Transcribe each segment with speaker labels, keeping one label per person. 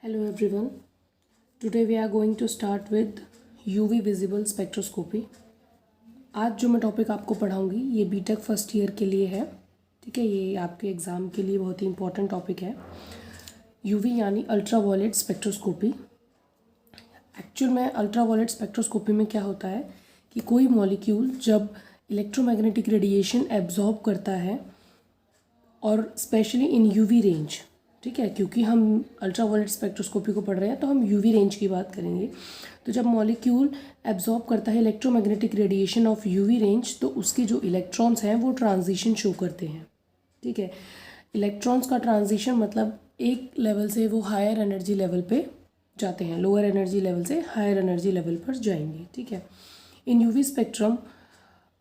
Speaker 1: Hello everyone. Today we are going to start with UV visible spectroscopy. आज जो मैं topic आपको पढ़ाऊंगी ये बीटेक फर्स्ट ईयर के लिए है. ठीक है, ये आपके एग्ज़ाम के लिए बहुत ही इंपॉर्टेंट टॉपिक है. यूवी यानी अल्ट्रा वायलेट स्पेक्ट्रोस्कोपी. एक्चुअल में अल्ट्रा वायलेट स्पेक्ट्रोस्कोपी में क्या होता है कि कोई मॉलिक्यूल जब इलेक्ट्रोमैग्नेटिक रेडिएशन एब्जॉर्ब करता है और स्पेशली इन यूवी रेंज, ठीक है, क्योंकि हम अल्ट्रा वायलेट स्पेक्ट्रोस्कोपी को पढ़ रहे हैं तो हम यूवी रेंज की बात करेंगे. तो जब मॉलिक्यूल एब्जॉर्ब करता है electromagnetic radiation of UV range तो उसके जो इलेक्ट्रॉन्स हैं वो ट्रांजिशन शो करते हैं. ठीक है, इलेक्ट्रॉन्स का ट्रांजिशन मतलब एक लेवल से वो हायर एनर्जी लेवल पे जाते हैं, लोअर एनर्जी लेवल से हायर एनर्जी लेवल पर जाएंगे. ठीक है, in UV spectrum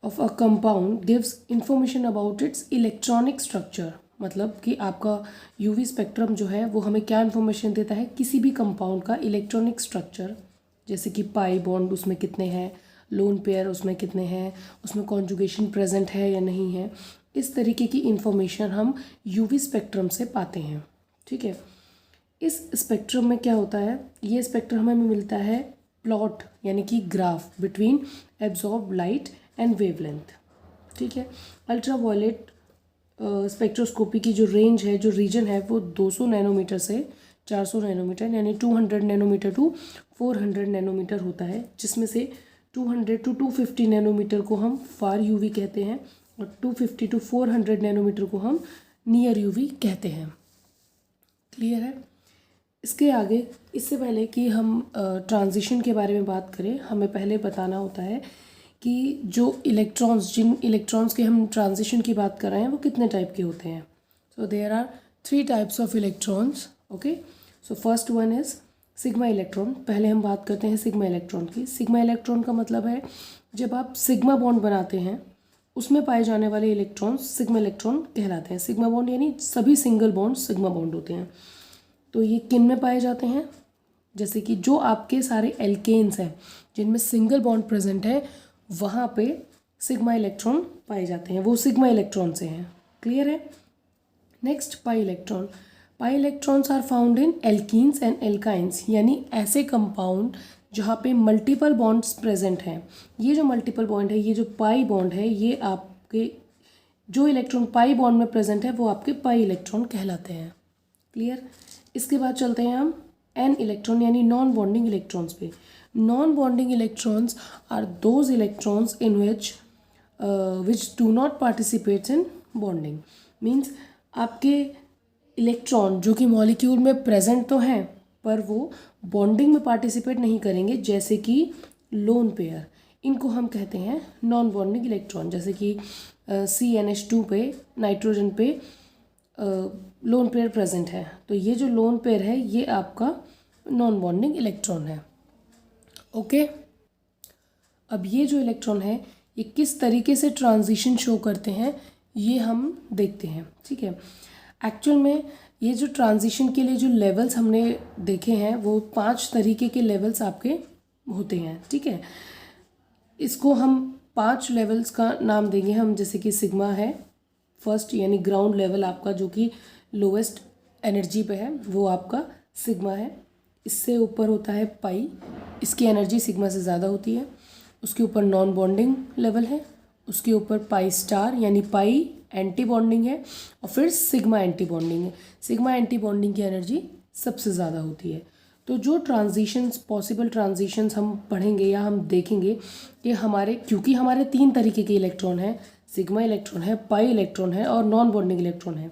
Speaker 1: of a compound gives information about its electronic structure. मतलब कि आपका यूवी स्पेक्ट्रम जो है वो हमें क्या इन्फॉर्मेशन देता है, किसी भी कंपाउंड का इलेक्ट्रॉनिक स्ट्रक्चर, जैसे कि पाई बॉन्ड उसमें कितने हैं, लोन पेयर उसमें कितने हैं, उसमें कॉन्जुगेशन प्रेजेंट है या नहीं है. इस तरीके की इंफॉर्मेशन हम यूवी स्पेक्ट्रम से पाते हैं. ठीक है, इस स्पेक्ट्रम में क्या होता है, ये स्पेक्ट्रम हमें मिलता है प्लॉट यानी कि graph between absorb light and wavelength. ठीक है, अल्ट्रा वायलेट स्पेक्ट्रोस्कोपी की जो रेंज है, जो रीजन है, वो 200 नैनोमीटर से 400 नैनोमीटर यानी 200 नैनोमीटर टू 400 नैनोमीटर होता है, जिसमें से 200 टू 250 नैनोमीटर को हम फार यूवी कहते हैं और 250 टू 400 नैनोमीटर को हम नियर यूवी कहते हैं. क्लियर है. इसके आगे, इससे पहले कि हम ट्रांजिशन के बारे में बात करें, हमें पहले बताना होता है कि जो इलेक्ट्रॉन्स, जिन इलेक्ट्रॉन्स के हम ट्रांजिशन की बात कर रहे हैं वो कितने टाइप के होते हैं. So there are 3 types of electrons. Okay, so first one is sigma electron. पहले हम बात करते हैं सिग्मा इलेक्ट्रॉन की. सिग्मा इलेक्ट्रॉन का मतलब है जब आप सिग्मा बॉन्ड बनाते हैं उसमें पाए जाने वाले इलेक्ट्रॉन्स सिग्मा इलेक्ट्रॉन कहलाते हैं. सिग्मा बॉन्ड यानी सभी सिंगल बॉन्ड सिग्मा बॉन्ड होते हैं. तो ये किन में पाए जाते हैं, जैसे कि जो आपके सारे एल्केन्स हैं जिनमें सिंगल बॉन्ड प्रेजेंट है वहाँ पे सिग्मा इलेक्ट्रॉन पाए जाते हैं, वो सिग्मा इलेक्ट्रॉन से हैं. क्लियर है. Next, pi electron. Pi electrons are found in alkenes and alkynes, यानी ऐसे कंपाउंड जहाँ पे मल्टीपल बॉन्ड्स प्रेजेंट हैं. ये जो मल्टीपल बॉन्ड है, ये जो पाई बॉन्ड है, ये आपके जो इलेक्ट्रॉन पाई बॉन्ड में प्रेजेंट है वो आपके पाई इलेक्ट्रॉन कहलाते हैं. क्लियर. इसके बाद चलते हैं हम एन इलेक्ट्रॉन यानी नॉन बॉन्डिंग इलेक्ट्रॉन्स पे. Non bonding electrons are those electrons in which do not participates in bonding. Means आपके इलेक्ट्रॉन जो कि मॉलिक्यूल में प्रेजेंट तो हैं पर वो बॉन्डिंग में पार्टिसिपेट नहीं करेंगे, जैसे कि लोन पेयर, इनको हम कहते हैं नॉन बॉन्डिंग इलेक्ट्रॉन. जैसे कि CnH2 पे, नाइट्रोजन पे लोन पेयर प्रेजेंट है, तो ये जो लोन पेयर है ये आपका नॉन बॉन्डिंग इलेक्ट्रॉन है. ओके, अब ये जो इलेक्ट्रॉन है ये किस तरीके से ट्रांजिशन शो करते हैं ये हम देखते हैं. ठीक है, एक्चुअल में ये जो ट्रांजिशन के लिए जो लेवल्स हमने देखे हैं वो 5 तरीके के लेवल्स आपके होते हैं. ठीक है, इसको हम 5 लेवल्स का नाम देंगे हम, जैसे कि सिग्मा है फर्स्ट यानी ग्राउंड लेवल आपका, जो कि लोवेस्ट एनर्जी पे है, वो आपका सिग्मा है. इससे ऊपर होता है पाई, इसकी एनर्जी सिग्मा से ज़्यादा होती है. उसके ऊपर नॉन बॉन्डिंग लेवल है, उसके ऊपर पाई स्टार यानी पाई एंटी बॉन्डिंग है, और फिर सिग्मा एंटी बॉन्डिंग है. सिग्मा एंटी बॉन्डिंग की एनर्जी सबसे ज़्यादा होती है. तो जो ट्रांजिशंस, पॉसिबल ट्रांजिशंस हम पढ़ेंगे या हम देखेंगे कि हमारे, क्योंकि हमारे 3 तरीके के इलेक्ट्रॉन हैं, सिग्मा इलेक्ट्रॉन है, पाई इलेक्ट्रॉन है और नॉन बॉन्डिंग इलेक्ट्रॉन है.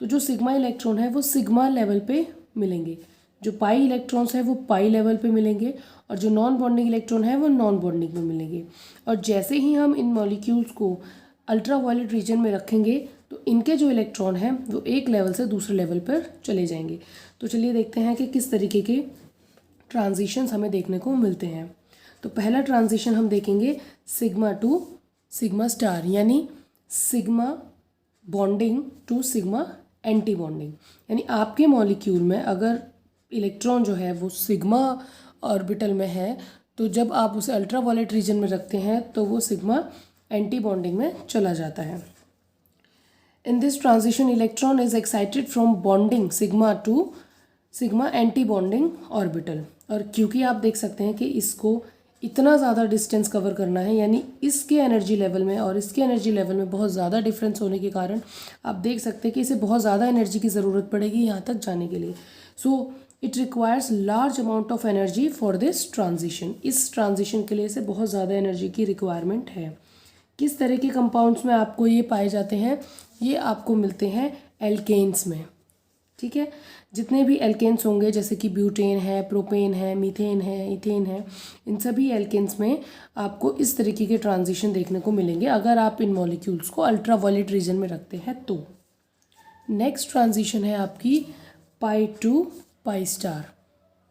Speaker 1: तो जो सिग्मा इलेक्ट्रॉन है वो सिग्मा लेवल पे मिलेंगे, जो पाई इलेक्ट्रॉन्स है वो पाई लेवल पे मिलेंगे, और जो नॉन बॉन्डिंग इलेक्ट्रॉन है वो नॉन बॉन्डिंग में मिलेंगे. और जैसे ही हम इन मॉलिक्यूल्स को अल्ट्रा वायलेट रीजन में रखेंगे तो इनके जो इलेक्ट्रॉन हैं वो एक लेवल से दूसरे लेवल पर चले जाएंगे. तो चलिए देखते हैं कि किस तरीके के ट्रांजिशंस हमें देखने को मिलते हैं. तो पहला ट्रांजिशन हम देखेंगे सिग्मा टू सिग्मा स्टार, यानी sigma bonding to sigma anti bonding. यानी आपके मॉलिक्यूल में अगर इलेक्ट्रॉन जो है वो सिग्मा ऑर्बिटल में है तो जब आप उसे अल्ट्रा वायलेट रीजन में रखते हैं तो वो सिग्मा एंटी बॉन्डिंग में चला जाता है. In this transition electron is excited from bonding sigma to sigma anti bonding orbital. और क्योंकि आप देख सकते हैं कि इसको इतना ज़्यादा डिस्टेंस कवर करना है, यानी इसके एनर्जी लेवल में और इसके एनर्जी लेवल में बहुत ज़्यादा डिफरेंस होने के कारण आप देख सकते हैं कि इसे बहुत ज़्यादा एनर्जी की ज़रूरत पड़ेगी यहाँ तक जाने के लिए। So it requires large amount of energy for this transition. इस ट्रांजिशन के लिए इसे बहुत ज़्यादा एनर्जी की रिक्वायरमेंट है। किस तरह के कंपाउंड्स में आपको ये पाए जाते हैं? ये आपको मिलते हैं एल्केन्स में, ठीक है। जितने भी एल्केन्स होंगे जैसे कि ब्यूटेन है, प्रोपेन है, मीथेन है, इथेन है, इन सभी एल्केन्स में आपको इस तरीके के ट्रांजिशन देखने को मिलेंगे अगर आप इन मॉलिक्यूल्स को अल्ट्रावायलेट रीजन में रखते हैं तो। नेक्स्ट ट्रांजिशन है आपकी pi to pi star,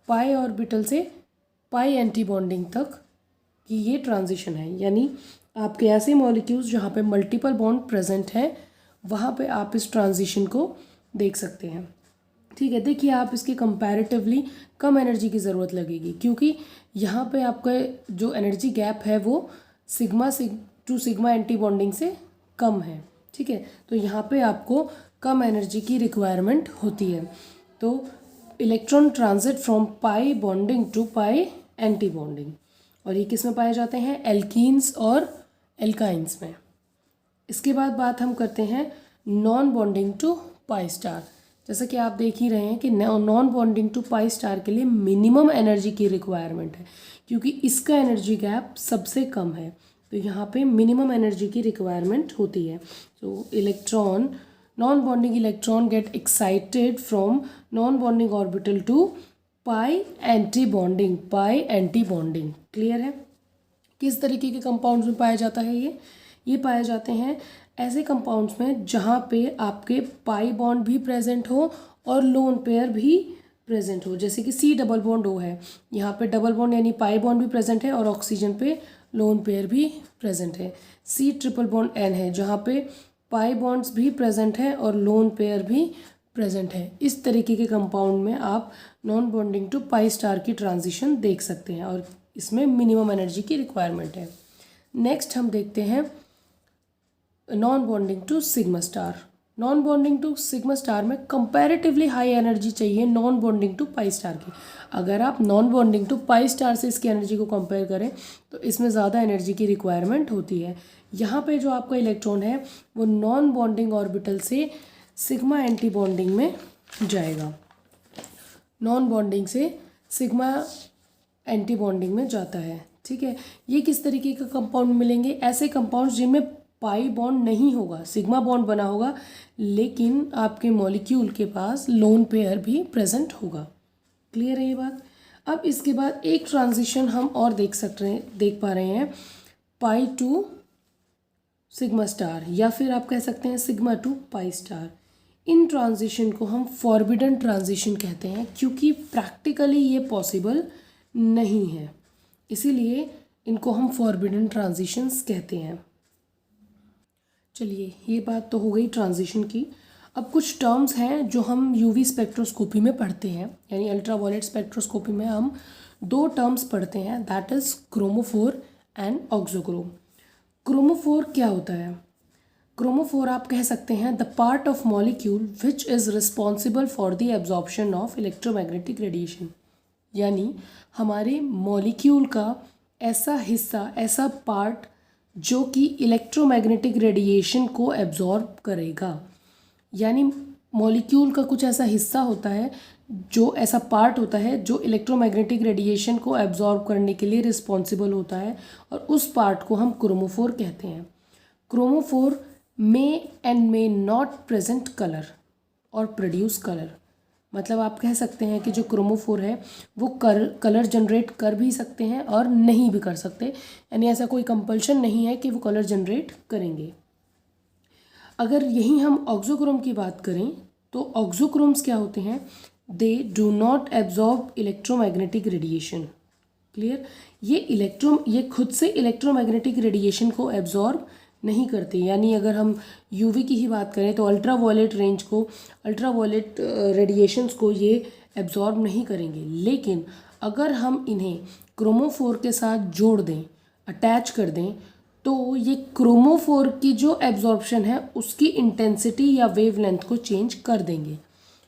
Speaker 1: pi orbital से पाई एंटी बॉन्डिंग तक कि ये ट्रांजिशन है। यानी आपके ऐसे मॉलिक्यूल्स जहाँ पे मल्टीपल बॉन्ड प्रेजेंट है वहाँ पे आप इस ट्रांजिशन को देख सकते हैं, ठीक है। देखिए आप इसकी कंपैरेटिवली कम एनर्जी की ज़रूरत लगेगी क्योंकि यहाँ पे आपका जो एनर्जी गैप है वो sigma to sigma anti bonding से कम है, ठीक है। तो यहाँ पे आपको कम एनर्जी की रिक्वायरमेंट होती है। तो electron transit from pi bonding to pi anti bonding, और ये किस में पाए जाते हैं? एल्कीन्स और एल्काइंस में। इसके बाद बात हम करते हैं non bonding to pi star. जैसा कि आप देख ही रहे हैं कि non bonding to pi star के लिए मिनिमम एनर्जी की रिक्वायरमेंट है क्योंकि इसका एनर्जी गैप सबसे कम है। तो यहाँ पे मिनिमम एनर्जी की रिक्वायरमेंट होती है। तो electron non bonding electron get excited from non bonding orbital to pi anti bonding, pi anti bonding. Clear है? किस तरीके के कंपाउंड्स में पाया जाता है ये पाए जाते हैं ऐसे कंपाउंड्स में जहाँ पे आपके पाई बॉन्ड भी प्रेजेंट हो और लोन पेयर भी प्रेजेंट हो। जैसे कि C डबल बॉन्ड O है, यहाँ पे डबल बॉन्ड यानी पाई बॉन्ड भी प्रेजेंट है और ऑक्सीजन पे लोन पेयर भी प्रेजेंट है। C ट्रिपल बॉन्ड N है जहाँ पे पाई बॉन्ड्स भी प्रेजेंट है और लोन पेयर भी प्रेजेंट है। इस तरीके के कंपाउंड में आप non bonding to pi star की ट्रांजिशन देख सकते हैं और इसमें मिनिमम एनर्जी की रिक्वायरमेंट है। नेक्स्ट हम देखते हैं non bonding to sigma star. Non bonding to sigma star में कंपैरेटिवली हाई एनर्जी चाहिए non bonding to pi star की। अगर आप non bonding to pi star से इसकी एनर्जी को कंपेयर करें तो इसमें ज़्यादा एनर्जी की रिक्वायरमेंट होती है। यहाँ पे जो आपका इलेक्ट्रॉन है वो नॉन बॉन्डिंग ऑर्बिटल से सिग्मा एंटी बॉन्डिंग में जाएगा, नॉन बॉन्डिंग से सिग्मा एंटी बॉन्डिंग में जाता है, ठीक है। ये किस तरीके का कंपाउंड मिलेंगे? ऐसे कंपाउंड्स जिनमें पाई बॉन्ड नहीं होगा, सिग्मा बॉन्ड बना होगा लेकिन आपके मॉलिक्यूल के पास लोन पेयर भी प्रेजेंट होगा। क्लियर है ये बात? अब इसके बाद एक ट्रांजिशन हम और देख पा रहे हैं पाई टू सिग्मा स्टार या फिर आप कह सकते हैं सिग्मा टू पाई स्टार। इन ट्रांजिशन को हम फॉरबिडन ट्रांजिशन कहते हैं क्योंकि प्रैक्टिकली ये पॉसिबल नहीं है, इसीलिए इनको हम फॉरबिडन ट्रांजिशंस कहते हैं। चलिए ये बात तो हो गई ट्रांजिशन की। अब कुछ टर्म्स हैं जो हम यूवी स्पेक्ट्रोस्कोपी में पढ़ते हैं, यानी अल्ट्रावायलेट स्पेक्ट्रोस्कोपी में हम दो टर्म्स पढ़ते हैं, that is chromophore and auxochrome. Chromophore क्या होता है? क्रोमोफोर आप कह सकते हैं the part of molecule which is responsible for the absorption of electromagnetic radiation. यानी हमारे मॉलिक्यूल का ऐसा हिस्सा, ऐसा पार्ट जो कि इलेक्ट्रोमैग्नेटिक रेडिएशन को एब्जॉर्ब करेगा। यानी मॉलिक्यूल का कुछ ऐसा हिस्सा होता है, जो ऐसा पार्ट होता है जो इलेक्ट्रोमैग्नेटिक रेडिएशन को एब्जॉर्ब करने के लिए रिस्पॉन्सिबल होता है और उस पार्ट को हम क्रोमोफोर कहते हैं। Chromophore may and may not present colour और प्रोड्यूस कलर। मतलब आप कह सकते हैं कि जो क्रोमोफोर है वो कलर जनरेट कर भी सकते हैं और नहीं भी कर सकते, यानी ऐसा कोई कंपल्शन नहीं है कि वो कलर जनरेट करेंगे। अगर यही हम ऑक्सोक्रोम की बात करें तो ऑक्सोक्रोम्स क्या होते हैं? They do not absorb electromagnetic radiation. Clear? ये खुद से इलेक्ट्रोमैग्नेटिक रेडिएशन को एब्जॉर्ब नहीं करते। यानी अगर हम यूवी की ही बात करें तो अल्ट्रावायलेट रेंज को, अल्ट्रावायलेट रेडिएशंस को ये एब्जॉर्ब नहीं करेंगे, लेकिन अगर हम इन्हें क्रोमोफोर के साथ जोड़ दें, अटैच कर दें, तो ये क्रोमोफोर की जो एब्जॉर्प्शन है उसकी इंटेंसिटी या वेवलेंथ को चेंज कर देंगे।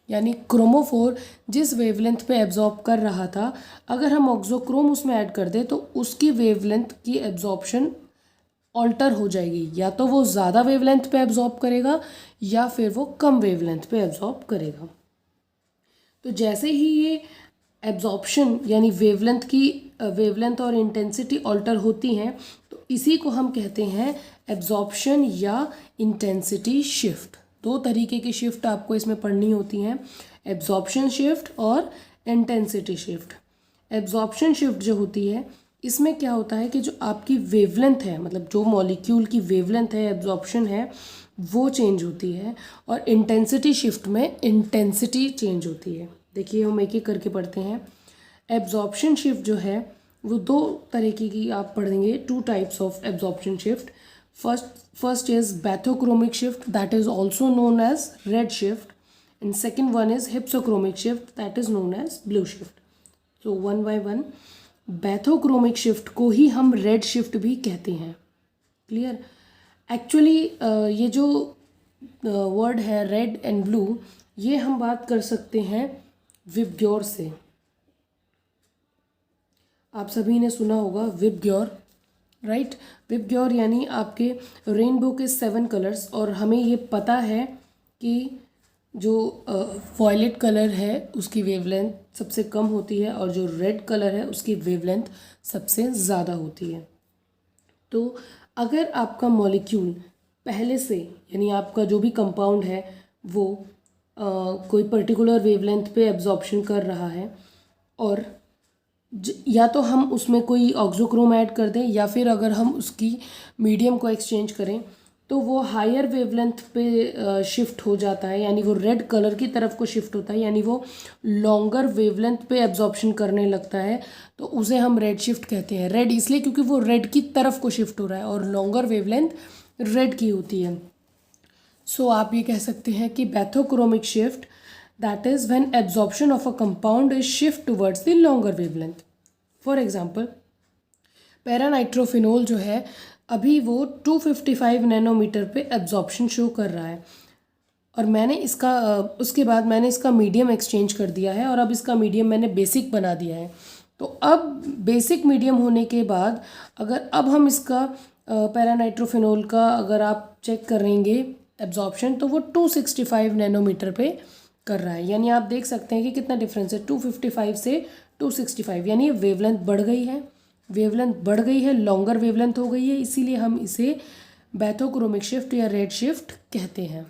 Speaker 1: यानी क्रोमोफोर जिस वेवलेंथ पे एब्जॉर्ब कर रहा था, अगर हम ऑक्सोक्रोम उसमें ऐड कर दें तो उसकी वेवलेंथ की एब्जॉर्प्शन ऑल्टर हो जाएगी, या तो वो ज़्यादा वेवलेंथ पे एब्जॉर्ब करेगा या फिर वो कम वेवलेंथ पे एब्जॉर्ब करेगा। तो जैसे ही ये एब्जॉर्प्शन यानी वेवलेंथ और इंटेंसिटी ऑल्टर होती हैं, तो इसी को हम कहते हैं एब्जॉर्प्शन या इंटेंसिटी शिफ्ट। दो तरीके की शिफ्ट आपको इसमें पढ़नी होती हैं, एब्जॉर्प्शन शिफ्ट और इंटेंसिटी शिफ्ट। एब्जॉर्प्शन शिफ्ट जो होती है, इसमें क्या होता है कि जो आपकी वेवलेंथ है, मतलब जो मॉलिक्यूल की वेवलेंथ है, एब्जॉर्प्शन है, वो चेंज होती है। और इंटेंसिटी शिफ्ट में इंटेंसिटी चेंज होती है। देखिए हम एक एक करके पढ़ते हैं। एब्जॉर्प्शन शिफ्ट जो है वो दो तरीके की आप पढ़ेंगे, two types of absorption shift. First is bathochromic shift, that is also known as red shift, and second one is hypsochromic shift, that is known as blue shift. तो one by one, bathochromic shift को ही हम red shift भी कहते हैं। Clear? Actually ये जो word है रेड एंड ब्लू, ये हम बात कर सकते हैं विबग्योर से। आप सभी ने सुना होगा विबग्योर, राइट? विबग्योर यानी आपके रेनबो के 7 कलर्स, और हमें ये पता है कि जो वॉयलेट कलर है उसकी वेवलेंथ सबसे कम होती है और जो रेड कलर है उसकी वेवलेंथ सबसे ज़्यादा होती है। तो अगर आपका मॉलिक्यूल पहले से, यानी आपका जो भी कंपाउंड है वो कोई पर्टिकुलर वेवलेंथ पे एब्जॉर्प्शन कर रहा है, और या तो हम उसमें कोई ऑक्सोक्रोम ऐड कर दें, या फिर अगर हम उसकी मीडियम को एक्सचेंज करें तो वो हायर वेवलेंथ पे शिफ्ट हो जाता है, यानी वो रेड कलर की तरफ को शिफ्ट होता है, यानी वो लॉन्गर वेवलेंथ पे एब्जॉर्प्शन करने लगता है, तो उसे हम रेड शिफ्ट कहते हैं। रेड इसलिए क्योंकि वो रेड की तरफ को शिफ्ट हो रहा है और लॉन्गर वेवलेंथ रेड की होती है। सो आप ये कह सकते हैं कि bathochromic shift, that is when absorption of a compound is shift towards the longer wavelength. For example, paranitrophenol जो है अभी वो 255 नैनोमीटर पे एब्जॉर्प्शन शो कर रहा है, और मैंने इसका उसके बाद मैंने इसका मीडियम एक्सचेंज कर दिया है, और अब इसका मीडियम मैंने बेसिक बना दिया है। तो अब बेसिक मीडियम होने के बाद अगर अब हम इसका पैरानाइट्रोफिनोल का अगर आप चेक करेंगे एब्जॉर्प्शन, तो वो 265 नैनोमीटर पे कर रहा है। यानी आप देख सकते हैं कि कितना डिफरेंस है 255 से 265, यानी वेवलेंथ बढ़ गई है, वेवलेंथ बढ़ गई है, लॉन्गर वेवलेंथ हो गई है, इसीलिए हम इसे बैथोक्रोमिक शिफ्ट या रेड शिफ्ट कहते हैं।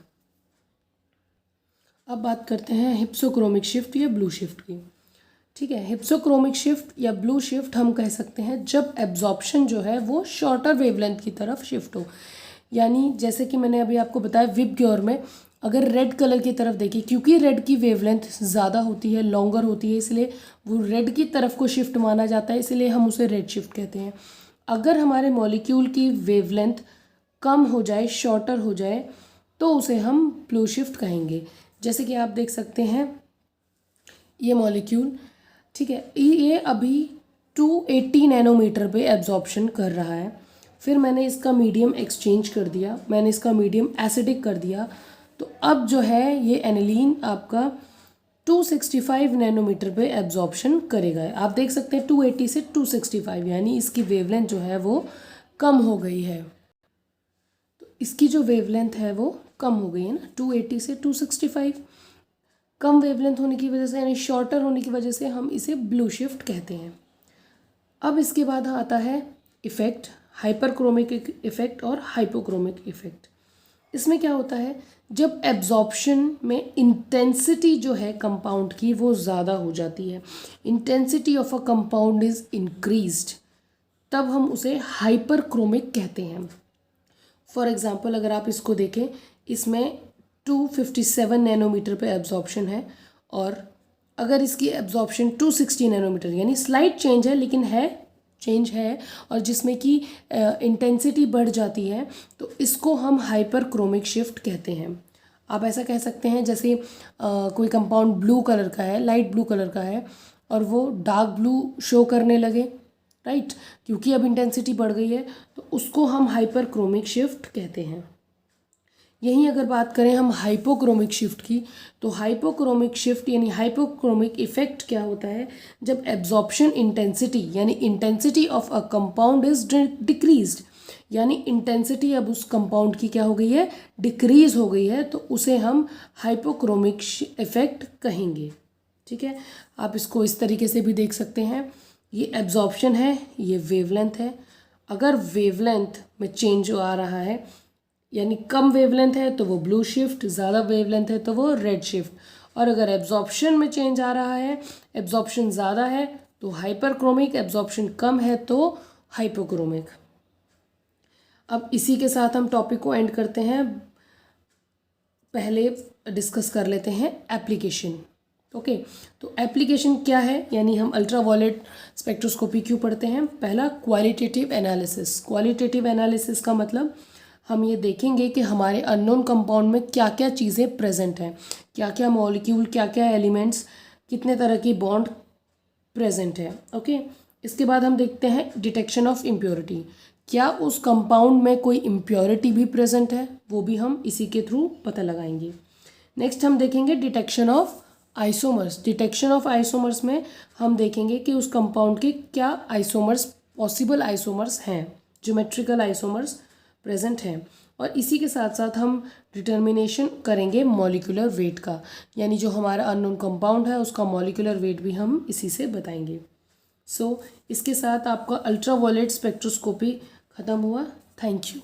Speaker 1: अब बात करते हैं हिप्सोक्रोमिक शिफ्ट या ब्लू शिफ्ट की। ठीक है, हिप्सोक्रोमिक शिफ्ट या ब्लू शिफ्ट हम कह सकते हैं जब एब्जॉर्प्शन जो है वो शॉर्टर वेवलेंथ की तरफ शिफ्ट हो। यानी जैसे कि मैंने अभी आपको बताया विबग्योर में, अगर रेड कलर की तरफ देखिए, क्योंकि रेड की वेवलेंथ ज़्यादा होती है, लॉन्गर होती है, इसलिए वो रेड की तरफ को शिफ्ट माना जाता है, इसलिए हम उसे रेड शिफ्ट कहते हैं। अगर हमारे मॉलिक्यूल की वेवलेंथ कम हो जाए, शॉर्टर हो जाए, तो उसे हम ब्लू शिफ्ट कहेंगे। जैसे कि आप देख सकते हैं ये मॉलिक्यूल, ठीक है, ये अभी 280 नैनोमीटर पे एब्जॉर्प्शन कर रहा है। फिर मैंने इसका मीडियम एक्सचेंज कर दिया, मैंने इसका मीडियम एसिडिक कर दिया, तो अब जो है ये एनिलीन आपका 265 नैनोमीटर पे एब्जॉर्प्शन करेगा। आप देख सकते हैं 280 से 265, यानी इसकी वेवलेंथ जो है वो कम हो गई है। तो इसकी जो वेवलेंथ है वो कम हो गई है ना, 280 से 265। कम वेवलेंथ होने की वजह से, यानी शॉर्टर होने की वजह से हम इसे ब्लू शिफ्ट कहते हैं। अब इसके बाद आता है इफ़ेक्ट, हाइपरक्रोमिक इफ़ेक्ट और हाइपोक्रोमिक इफ़ेक्ट। इसमें क्या होता है, जब एब्जॉर्प्शन में इंटेंसिटी जो है कंपाउंड की वो ज़्यादा हो जाती है, intensity of a compound is increased, तब हम उसे हाइपरक्रोमिक कहते हैं। फॉर एग्जांपल अगर आप इसको देखें, इसमें 257 नैनोमीटर पे एब्जॉर्प्शन है, और अगर इसकी एब्जॉर्प्शन 260 नैनोमीटर, यानी स्लाइट चेंज है लेकिन है, चेंज है, और जिसमें कि इंटेंसिटी बढ़ जाती है, तो इसको हम हाइपरक्रोमिक शिफ्ट कहते हैं। आप ऐसा कह सकते हैं जैसे कोई कंपाउंड ब्लू कलर का है, लाइट ब्लू कलर का है, और वो डार्क ब्लू शो करने लगे, राइट, क्योंकि अब इंटेंसिटी बढ़ गई है, तो उसको हम हाइपरक्रोमिक शिफ्ट कहते हैं। यहीं अगर बात करें हम हाइपोक्रोमिक शिफ्ट की, तो हाइपोक्रोमिक शिफ्ट यानी हाइपोक्रोमिक इफेक्ट क्या होता है, जब एब्जॉर्प्शन इंटेंसिटी यानी intensity of a compound is decreased, यानी इंटेंसिटी अब उस कंपाउंड की क्या हो गई है, डिक्रीज हो गई है, तो उसे हम हाइपोक्रोमिक इफेक्ट कहेंगे। ठीक है, आप इसको इस तरीके से भी देख सकते हैं, ये एब्जॉर्प्शन है, ये वेवलेंथ है। अगर वेवलेंथ में चेंज आ रहा है, यानी कम वेवलेंथ है तो वो ब्लू शिफ्ट, ज़्यादा वेवलेंथ है तो वो रेड शिफ्ट। और अगर एब्जॉर्प्शन में चेंज आ रहा है, एब्जॉर्प्शन ज़्यादा है तो हाइपरक्रोमिक, एब्जॉर्प्शन कम है तो हाइपोक्रोमिक। अब इसी के साथ हम टॉपिक को एंड करते हैं। पहले डिस्कस कर लेते हैं एप्लीकेशन। ओके, तो एप्लीकेशन क्या है, यानी हम अल्ट्रावायलेट स्पेक्ट्रोस्कोपी क्यों पढ़ते हैं। पहला, क्वालिटेटिव एनालिसिस। क्वालिटेटिव एनालिसिस का मतलब हम ये देखेंगे कि हमारे अननोन कंपाउंड में क्या क्या चीज़ें प्रेजेंट हैं, क्या क्या मॉलिक्यूल, क्या क्या एलिमेंट्स, कितने तरह की बॉन्ड प्रेजेंट है। ओके, इसके बाद हम देखते हैं डिटेक्शन ऑफ इम्प्योरिटी। क्या उस कंपाउंड में कोई इम्प्योरिटी भी प्रेजेंट है, वो भी हम इसी के थ्रू पता लगाएंगे। नेक्स्ट हम देखेंगे detection of isomers. Detection of isomers में हम देखेंगे कि उस कंपाउंड के क्या आइसोमर्स, पॉसिबल आइसोमर्स हैं, ज्योमेट्रिकल आइसोमर्स प्रेजेंट हैं। और इसी के साथ साथ हम डिटर्मिनेशन करेंगे मॉलिक्यूलर वेट का, यानी जो हमारा अननोन कंपाउंड है उसका मॉलिक्यूलर वेट भी हम इसी से बताएंगे। सो इसके साथ आपका अल्ट्रावायलेट स्पेक्ट्रोस्कोपी ख़त्म हुआ। Thank you.